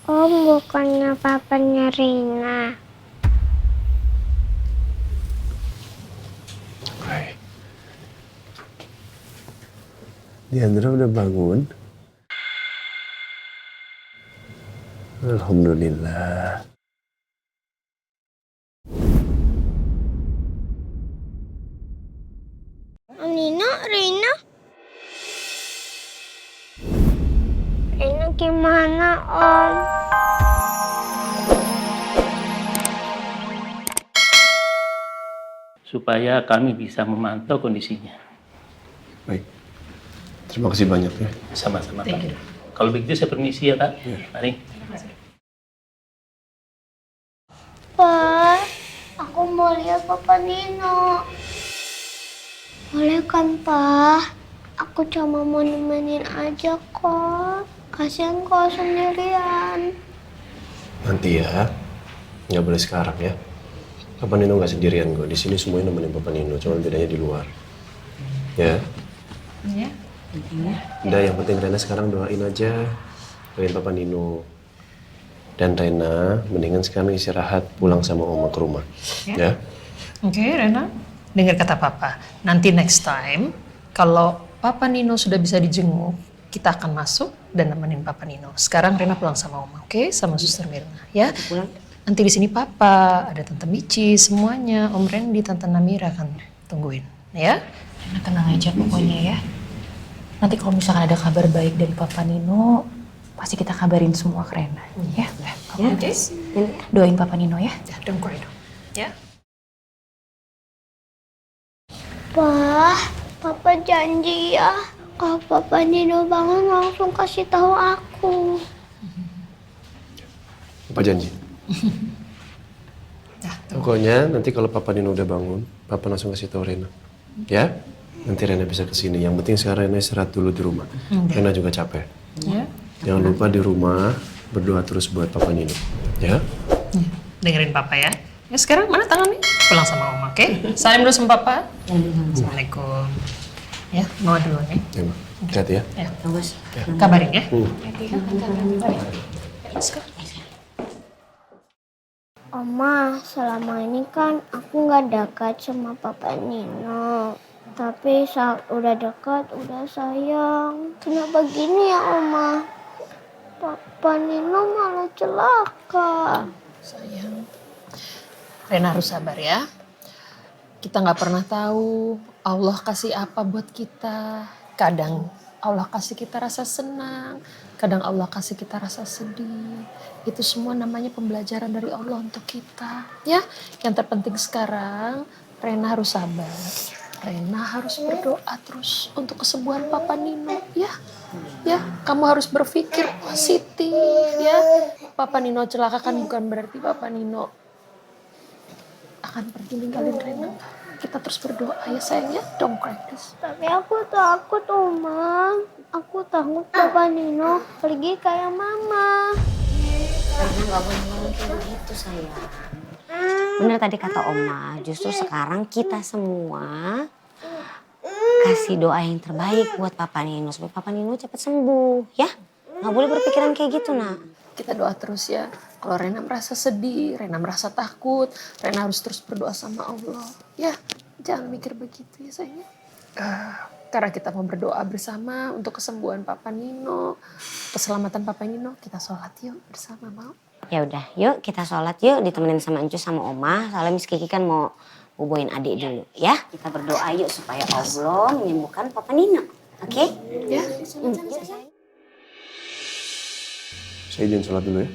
Om bukannya papanya Rina. Hai. Diandra udah bangun? Alhamdulillah. Nina, Rina. Rina gimana, Om? Supaya kami bisa memantau kondisinya. Baik. Terima kasih banyak ya. Sama-sama, Pak. Kalau begitu saya permisi ya, Kak. Mari. Pa, aku mau lihat Papa Nino. Boleh kan, Pa? Aku cuma mau nemenin aja kok. Kasihan kok sendirian. Nanti ya. Nggak boleh sekarang ya. Papa Nino nggak sendirian kok. Di sini semuanya nemenin Papa Nino. Cuma bedanya di luar. Ya. Iya. Udah, yang penting Rena sekarang doain aja. Doain Papa Nino. Dan Rena, mendingan sekarang istirahat pulang sama Oma ke rumah. Ya? Oke, Rena. Dengar kata Papa. Nanti next time, kalau Papa Nino sudah bisa dijenguk, kita akan masuk dan nemenin Papa Nino. Sekarang Rena pulang sama Oma, oke? Sama Suster Mirna, ya? Nanti di sini Papa, ada Tante Michi, semuanya. Om Randy, Tante Namira akan tungguin, ya? Rena tenang aja pokoknya ya. Nanti kalau misalkan ada kabar baik dari Papa Nino, pasti kita kabarin semua ke Rena. Ya, Oke? doain Papa Nino ya. Ya, don't cry dong. Ya? Pa, Papa janji ya. Kalau Papa Nino bangun langsung kasih tahu aku. Papa janji. Pokoknya nanti kalau Papa Nino udah bangun, Papa langsung kasih tahu Rena. Ya? Nanti Rena bisa kesini. Yang penting sekarang Rena istirahat dulu di rumah. Rena juga capek. Ya? Jangan lupa di rumah berdoa terus buat Papa Nino. Ya? Dengerin Papa ya. Ya sekarang mana tangannya? Pulang sama Oma, oke? Salim dulu sama Papa. Assalamualaikum. Ya, mau duluan ya. Ya, Ma. Hati-hati ya. Ya. Kabarin ya. Oma, selama ini kan aku nggak dekat sama Papa Nino. Tapi saat udah dekat, udah sayang. Kenapa gini ya, Oma? Papa Nino malah celaka. Sayang. Rena harus sabar ya. Kita nggak pernah tahu Allah kasih apa buat kita. Kadang Allah kasih kita rasa senang, kadang Allah kasih kita rasa sedih. Itu semua namanya pembelajaran dari Allah untuk kita. Ya, yang terpenting sekarang Rena harus sabar. Rena harus berdoa terus untuk kesembuhan Papa Nino, ya. Ya, kamu harus berpikir positif, ya. Papa Nino celaka kan bukan berarti Papa Nino akan pergi ninggalin Rena. Kita terus berdoa ya sayangnya. Don't cry please. Tapi aku takut, Oma. Aku takut Papa Nino pergi kayak Mama. Rena nggak boleh ngomong kayak begitu sayang. Bener tadi kata Oma, justru sekarang kita semua kasih doa yang terbaik buat Papa Nino supaya Papa Nino cepat sembuh, ya? Nggak boleh berpikiran kayak gitu, Nak. Kita doa terus ya. Kalau Rena merasa sedih, Rena merasa takut, Rena harus terus berdoa sama Allah. Ya, jangan mikir begitu ya sayangnya. Karena kita mau berdoa bersama untuk kesembuhan Papa Nino, keselamatan Papa Nino, kita sholat yuk bersama, mau? Ya udah, yuk kita sholat yuk ditemenin sama Encus sama Oma. Soalnya Miss Kiki kan mau boboin adik dulu, ya? Kita berdoa yuk supaya Allah menyembuhkan Papa Nino, oke? Ya. Saya izin sholat dulu ya.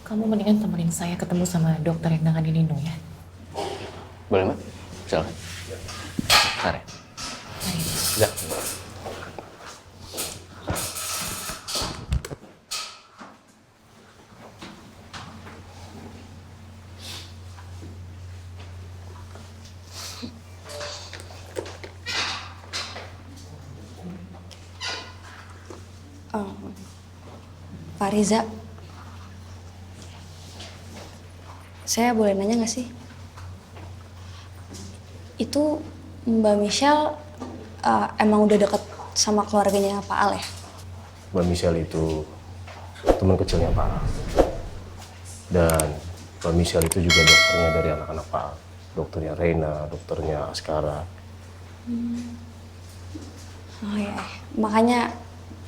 Kamu mendingan temenin saya ketemu sama dokter yang nanganin Nino ya. Boleh, Mbak? Silakan. Mari. Ya. Pak Riza, saya boleh nanya nggak sih? itu Mbak Michelle emang udah deket sama keluarganya Pak Al ya? Mbak Michelle itu teman kecilnya Pak Al. Dan Mbak Michelle itu juga dokternya dari anak-anak Pak Al. Dokternya Reina, dokternya Askara. Oh ya, makanya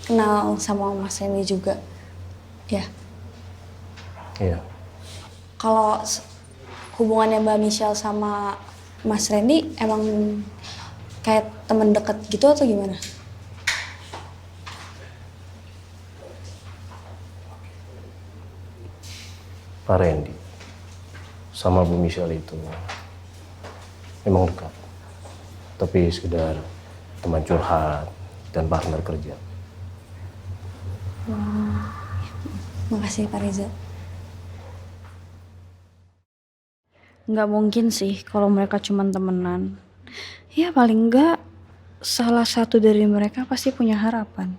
kenal sama Mas Randy juga, ya? Iya. Kalau hubungannya Mbak Michelle sama Mas Randy emang kayak temen deket gitu atau gimana? Pak Randy sama Bu Michelle itu memang dekat. Tapi sekedar teman curhat dan partner kerja. Makasih Pak Reza. Nggak mungkin sih kalau mereka cuma temenan. Ya paling nggak salah satu dari mereka pasti punya harapan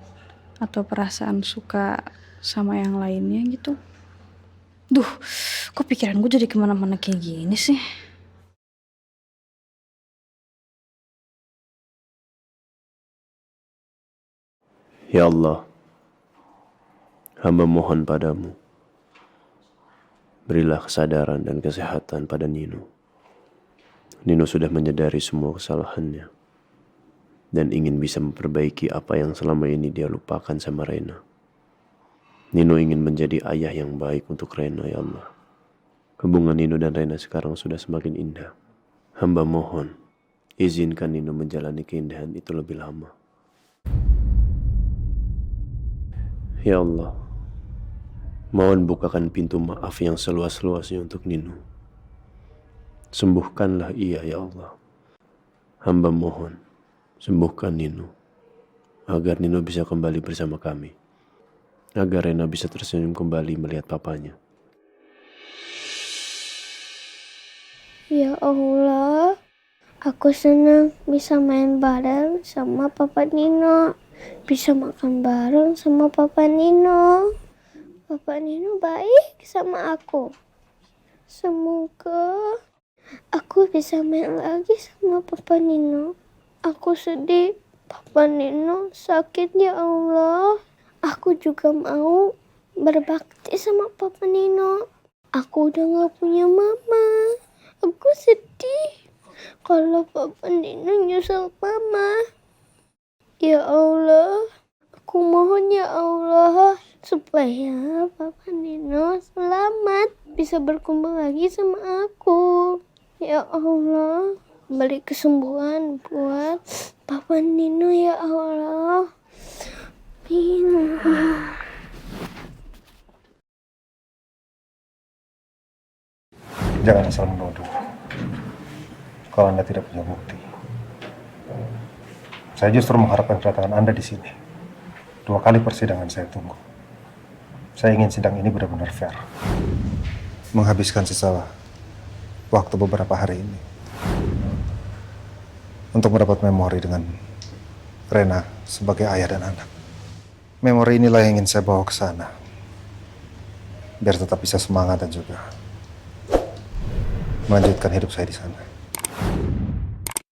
atau perasaan suka sama yang lainnya gitu. Duh, kok pikiran gue jadi kemana-mana kayak gini sih? Ya Allah, hamba mohon padamu. Berilah kesadaran dan kesehatan pada Nino. Nino sudah menyadari semua kesalahannya dan ingin bisa memperbaiki apa yang selama ini dia lupakan sama Reina. Nino ingin menjadi ayah yang baik untuk Reina, ya Allah. Hubungan Nino dan Reina sekarang sudah semakin indah. Hamba mohon, izinkan Nino menjalani keindahan itu lebih lama. Ya Allah, mohon bukakan pintu maaf yang seluas-luasnya untuk Nino. Sembuhkanlah ia, ya Allah. Hamba mohon, sembuhkan Nino, agar Nino bisa kembali bersama kami. Agar Reina bisa tersenyum kembali melihat papanya. Ya Allah, aku senang bisa main bareng sama Papa Nino. Bisa makan bareng sama Papa Nino. Papa Nino baik sama aku. Semoga aku bisa main lagi sama Papa Nino. Aku sedih Papa Nino sakit, ya Allah. Aku juga mau berbakti sama Papa Nino. Aku udah gak punya mama. Aku sedih kalau Papa Nino nyusul mama. Ya Allah, aku mohon ya Allah supaya Papa Nino selamat bisa berkumpul lagi sama aku. Ya Allah, beri kesembuhan buat Papa Nino ya Allah. Jangan asal menuduh kalau Anda tidak punya bukti. Saya justru mengharapkan kedatangan Anda di sini. 2 kali persidangan saya tunggu. Saya ingin sidang ini benar-benar fair. Menghabiskan sisa waktu beberapa hari ini untuk mendapat memori dengan Reina sebagai ayah dan anak. Memori inilah yang ingin saya bawa ke sana, biar tetap bisa semangat dan juga melanjutkan hidup saya di sana.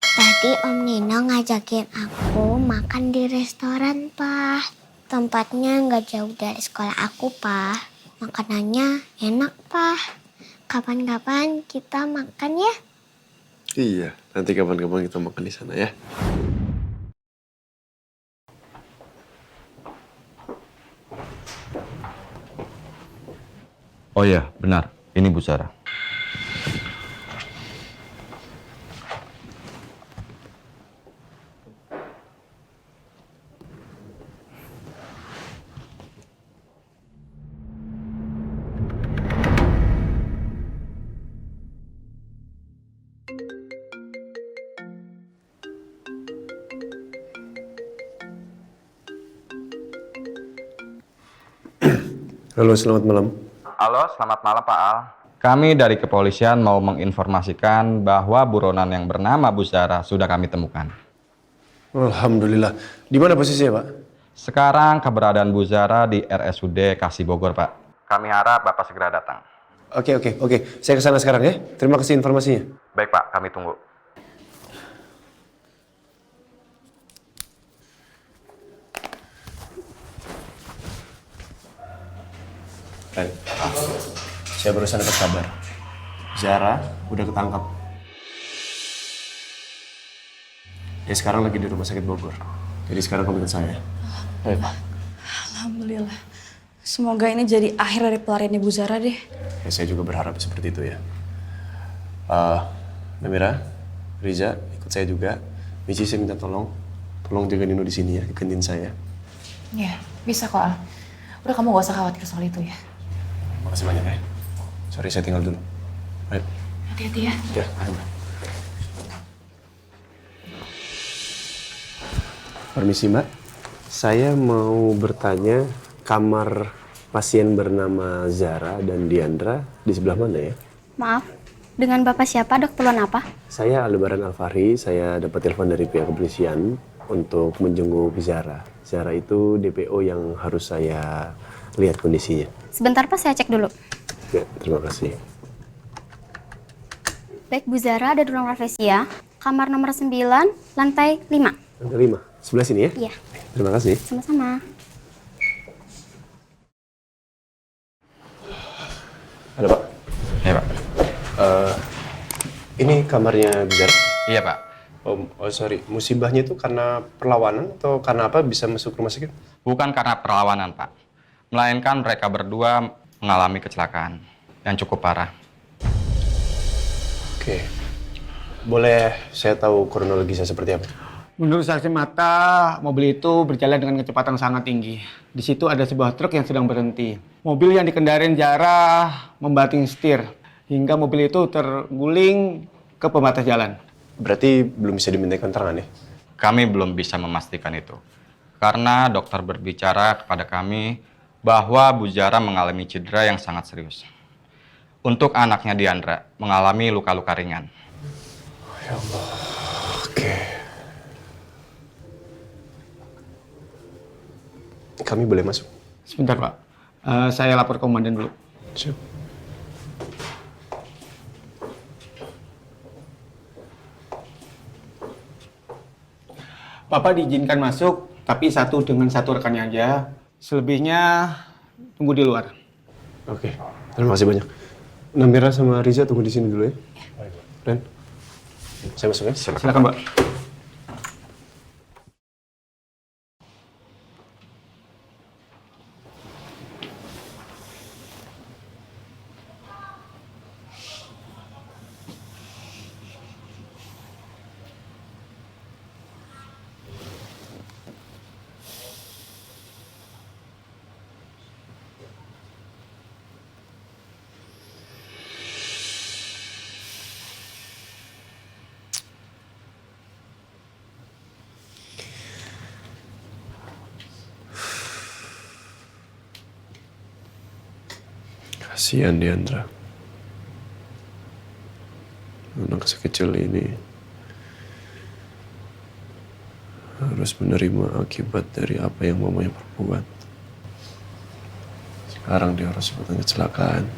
Tadi Om Nino ngajakin aku makan di restoran, Pak. Tempatnya nggak jauh dari sekolah aku, Pak. Makanannya enak, Pak. Kapan-kapan kita makan ya? Iya, nanti kapan-kapan kita makan di sana ya. Oh iya, benar. Ini Bu Sarah. Halo, selamat malam. Halo, selamat malam Pak Al. Kami dari kepolisian mau menginformasikan bahwa buronan yang bernama Bu Sarah sudah kami temukan. Alhamdulillah. Di mana posisinya, Pak? Sekarang keberadaan Bu Sarah di RSUD Kasih Bogor, Pak. Kami harap Bapak segera datang. Oke. Saya kesana sekarang ya. Terima kasih informasinya. Baik Pak, kami tunggu. Ren, saya barusan dapat kabar. Zara udah ketangkap. Dia sekarang lagi di rumah sakit Bogor. Jadi sekarang kamu ikut saya. Ayo, Pak. Alhamdulillah. Semoga ini jadi akhir dari pelarian Ibu Zara deh. Ya, saya juga berharap seperti itu ya. Namira, Riza, ikut saya juga. Michi, saya minta tolong jaga Nino di sini ya, gantiin saya. Ya, bisa kok, Al. Udah kamu gak usah khawatir soal itu ya. Makasih banyak ya. Sorry, saya tinggal dulu. Ayo. Hati-hati ya. Ya, ayo. Permisi, Mbak. Saya mau bertanya, kamar pasien bernama Zara dan Diandra di sebelah mana ya? Maaf, dengan Bapak siapa, Dok? Keperluan apa? Saya Aldebaran Alfahri, saya dapat telepon dari pihak kepolisian untuk menjenguk Zara. Zara itu DPO yang harus saya lihat kondisinya. Sebentar Pak, saya cek dulu. Ya, terima kasih. Baik, Bu Zara ada di ruang rafflesia, kamar nomor 9, lantai 5. Lantai 5, sebelah sini ya? Iya. Terima kasih. Sama-sama. Halo Pak. Iya, Pak. Ini kamarnya Zara? Iya, Pak. Oh sorry, musibahnya itu karena perlawanan atau karena apa bisa masuk rumah sakit? Bukan karena perlawanan, Pak. Melainkan mereka berdua mengalami kecelakaan yang cukup parah. Oke. Boleh saya tahu kronologisnya seperti apa? Menurut saksi mata, mobil itu berjalan dengan kecepatan sangat tinggi. Di situ ada sebuah truk yang sedang berhenti. Mobil yang dikendarain Zara membanting setir hingga mobil itu terguling ke pembatas jalan. Berarti belum bisa diminta keterangan ya? Kami belum bisa memastikan itu. Karena dokter berbicara kepada kami bahwa Bu Zara mengalami cedera yang sangat serius. Untuk anaknya Diandra mengalami luka-luka ringan. Oh, ya Allah. Oke. Kami boleh masuk? Sebentar, Pak. Saya lapor komandan dulu. Siap. Bapak diizinkan masuk, tapi dengan satu rekannya aja. Selebihnya tunggu di luar. Oke. Terima kasih banyak. Namira sama Riza tunggu di sini dulu ya. Ren, saya masuk ya? Silakan, Pak. Kasihan Diandra. Anak sekecil ini harus menerima akibat dari apa yang mamanya perbuat. Sekarang dia harus sebutkan kecelakaan.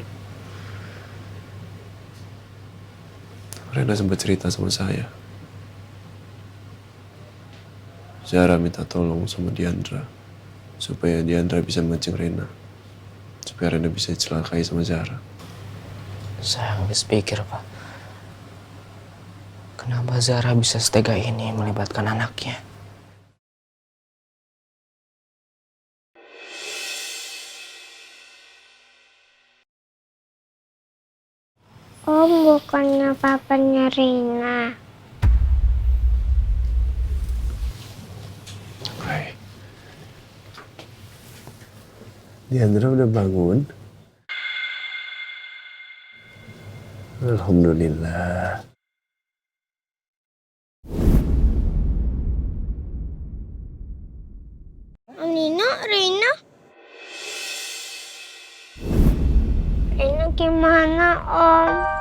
Rena sempat cerita sama saya. Zara minta tolong sama Diandra supaya Diandra bisa mancing Rena. Supaya Rena bisa dicelakai sama Zara. Saya habis pikir, Pak. Kenapa Zara bisa setega ini melibatkan anaknya? Om, bukannya papanya Rina. Hai. Diandra udah bangun? Alhamdulillah. Nina, Rina? Rina gimana, Om?